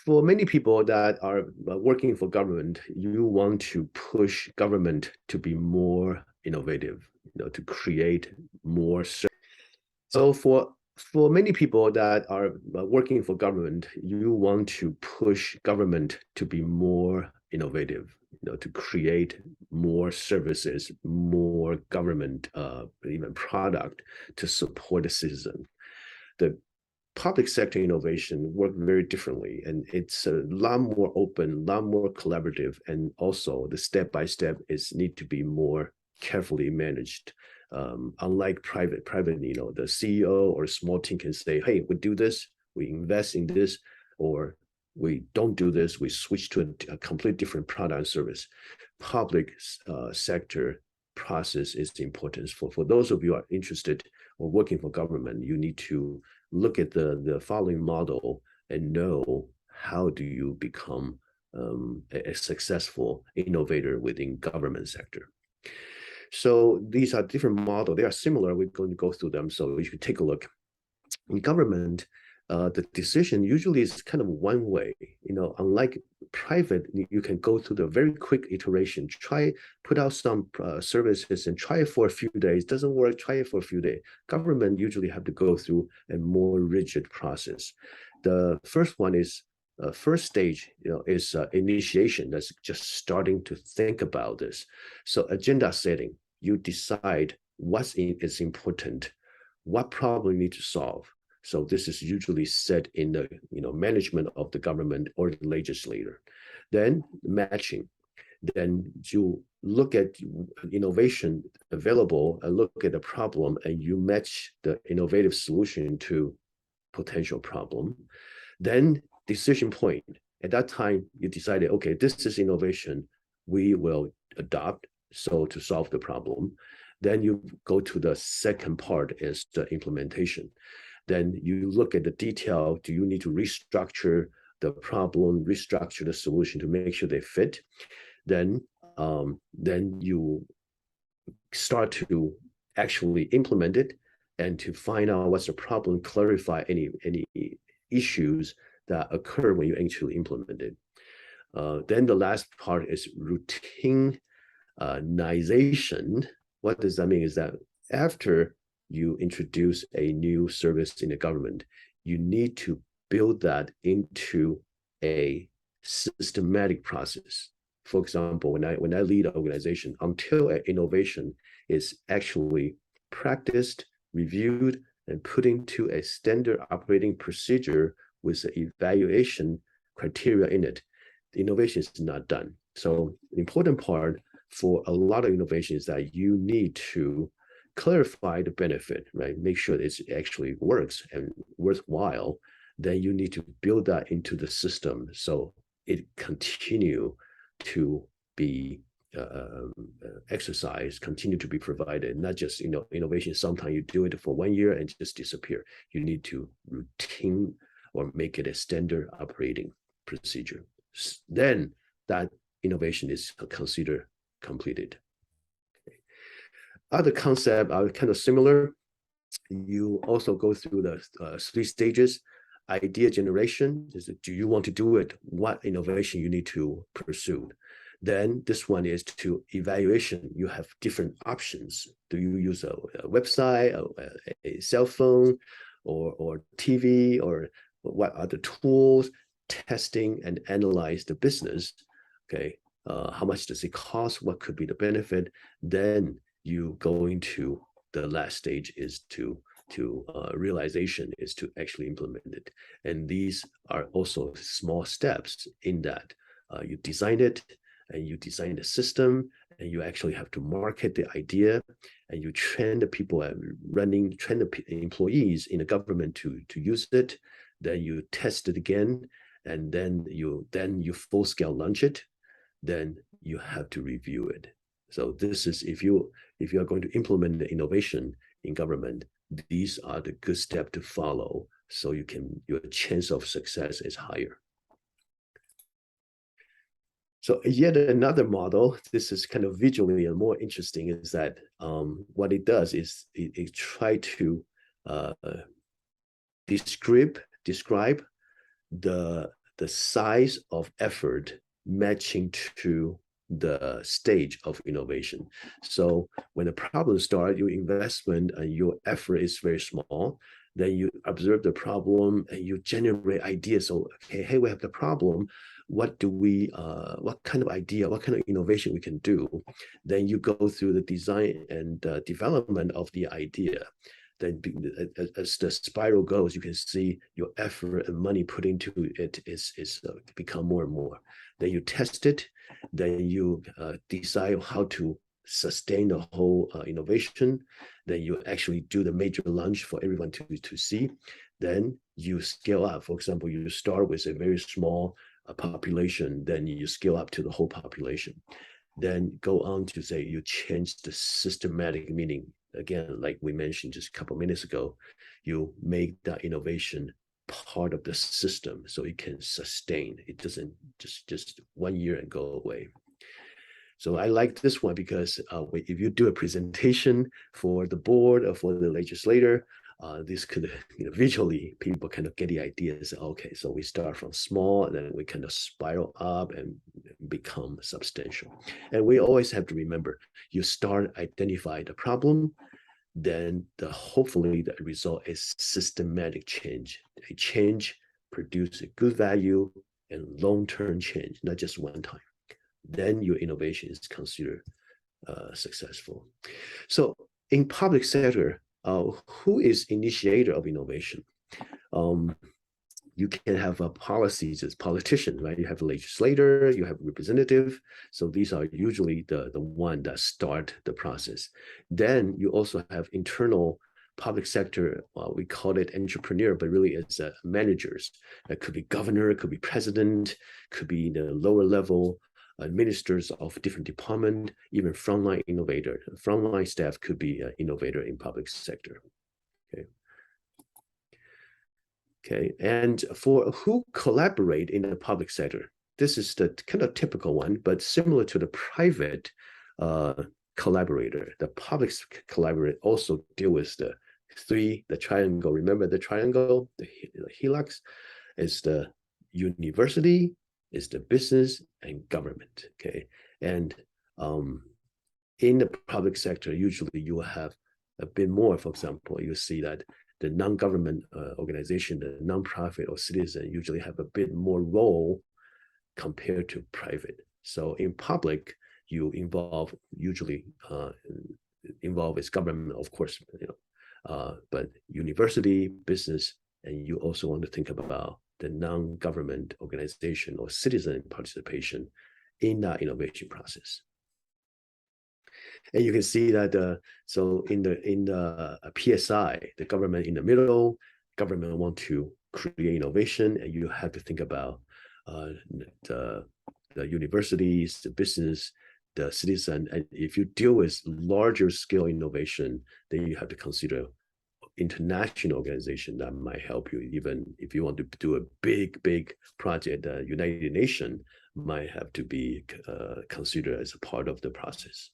for many people that are working for government, you want to push government to be more innovative, to create more. So for many people that are working for government, you want to push government to be more innovative, to create more services, more government, even product to support the citizen. The public sector innovation work very differently, and it's a lot more open, a lot more collaborative, and also the step-by-step is need to be more carefully managed. Unlike private, the CEO or small team can say, hey, we do this, we invest in this, or we don't do this, we switch to a complete different product and service. Public sector process is important. For those of you who are interested or working for government, you need to look at the following model and know how do you become a successful innovator within government sector. So these are different models. They are similar. We're going to go through them. So you should take a look. In government, the decision usually is kind of one way. Unlike private, you can go through the very quick iteration, put out some services and try it for a few days. Doesn't work, try it for a few days. Government usually have to go through a more rigid process. The first one is first stage, is initiation. That's just starting to think about this. So agenda setting, you decide what is important, what problem you need to solve. So this is usually set in the management of the government or the legislator. Then matching. Then you look at innovation available and look at the problem, and you match the innovative solution to potential problem. Then decision point. At that time, you decided, okay, this is innovation we will adopt so to solve the problem. Then you go to the second part is the implementation. Then you look at the detail. Do you need to restructure the problem, restructure the solution to make sure they fit? Then you start to actually implement it and to find out what's the problem, clarify any issues that occur when you actually implement it. Then the last part is routinization. What does that mean? Is that after you introduce a new service in the government, you need to build that into a systematic process. For example, when I lead an organization, until an innovation is actually practiced, reviewed, and put into a standard operating procedure with the evaluation criteria in it, the innovation is not done. So the important part for a lot of innovation is that you need to clarify the benefit, right? Make sure it actually works and worthwhile. Then you need to build that into the system so it continue to be exercised, continue to be provided, not just innovation. Sometimes you do it for 1 year and just disappear. You need to routine or make it a standard operating procedure. Then that innovation is considered completed. Okay. Other concepts are kind of similar. You also go through the 3 stages. Idea generation is, do you want to do it? What innovation you need to pursue? Then this one is to evaluation. You have different options. Do you use a website, a cell phone, or TV, or what are the tools? Testing and analyze the business. Okay, how much does it cost? What could be the benefit? Then you go into the last stage is to realization, is to actually implement it. And these are also small steps in that you design it, and you design the system, and you actually have to market the idea, and you train the people train the employees in the government to use it. Then you test it again, and then you full scale launch it. Then you have to review it. So this is, if you are going to implement the innovation in government, these are the good steps to follow, so your chance of success is higher. So yet another model, this is kind of visually and more interesting, is that what it does is it try to describe the the size of effort matching to the stage of innovation. So when the problem starts, your investment and your effort is very small. Then you observe the problem and you generate ideas. So, okay, hey, we have the problem. What kind of idea, what kind of innovation we can do? Then you go through the design and development of the idea. Then as the spiral goes, you can see your effort and money put into it is become more and more. Then you test it, then you decide how to sustain the whole innovation. Then you actually do the major launch for everyone to see. Then you scale up. For example, you start with a very small population, then you scale up to the whole population. Then go on to say you change the systematic meaning. Again, like we mentioned just a couple of minutes ago, you make that innovation part of the system so it can sustain. It doesn't just 1 year and go away. So I like this one because if you do a presentation for the board or for the legislator, this could, visually people kind of get the ideas. Okay, so we start from small, and then we kind of spiral up and become substantial. And we always have to remember, you start identify the problem, then hopefully the result is systematic change. A change produce a good value and long-term change, not just one time. Then your innovation is considered successful. So in public sector, who is initiator of innovation? You can have policies as politician, right? You have a legislator, you have representative. So these are usually the one that start the process. Then you also have internal public sector, we call it entrepreneur, but really it's managers. It could be governor, it could be president, could be the lower level ministers of different department, even frontline innovator. Frontline staff could be an innovator in public sector. Okay. Okay, and for who collaborate in the public sector, this is the kind of typical one, but similar to the private collaborator. The public collaborator also deal with the triangle. Remember the triangle, the helix is the university, is the business and government. Okay, and in the public sector, usually you will have a bit more. For example, you see that the non-government organization, the non-profit or citizen usually have a bit more role compared to private. So in public, you usually involve its government, of course, but university, business, and you also want to think about the non-government organization or citizen participation in that innovation process. And you can see that so in the PSI, the government in the middle, government want to create innovation, and you have to think about the universities, the business, the citizen. And if you deal with larger scale innovation, then you have to consider international organization that might help you. Even if you want to do a big project, the United Nations might have to be considered as a part of the process.